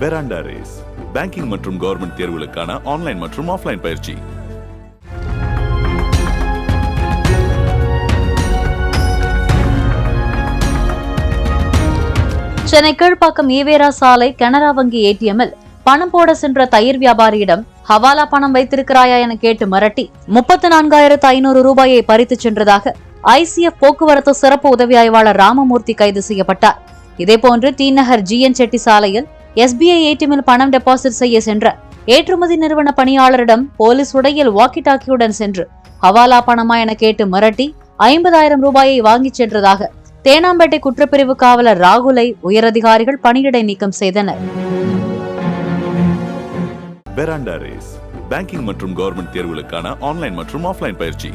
பெராண்டா race banking மற்றும் government தேர்வுகளுக்கான online மற்றும் ஆஃப்லைன் பயிற்சி. சென்னை கீழ்ப்பாக்கம் ஈவேரா சாலை கனரா வங்கி ஏடிஎம்மில் பணம் போட சென்ற தயிர் வியாபாரியிடம் ஹவாலா பணம் வைத்திருக்கிறாயா என கேட்டு மிரட்டி 34,500 ரூபாயை பறித்து சென்றதாக ஐசிஎஃப் போக்குவரத்து சிறப்பு உதவி ஆய்வாளர் ராமமூர்த்தி கைது செய்யப்பட்டார். இதேபோன்று டி நகர் ஜிஎன் செட்டி சாலையில் எஸ்பிஐ ஏடிஎம்மில் பணம் டெபாசிட் செய்ய சென்ற ஏற்றுமதி நிறுவன பணியாளரிடம் போலீஸ் உடையில் வாக்கி டாக்கியுடன் சென்று ஹவாலா பணமா என கேட்டு மிரட்டி 50,000 ரூபாயை வாங்கிச் சென்றதாக தேனாம்பேட்டை குற்றப்பிரிவு காவலர் ராகுலை உயரதிகாரிகள் பணியிடை நீக்கம் செய்தனர். பெராண்டா ரேஸ் பேங்கிங் மற்றும் கவர்மெண்ட் தேர்வுகளுக்கான ஆன்லைன் மற்றும் ஆஃப்லைன் பயிற்சி.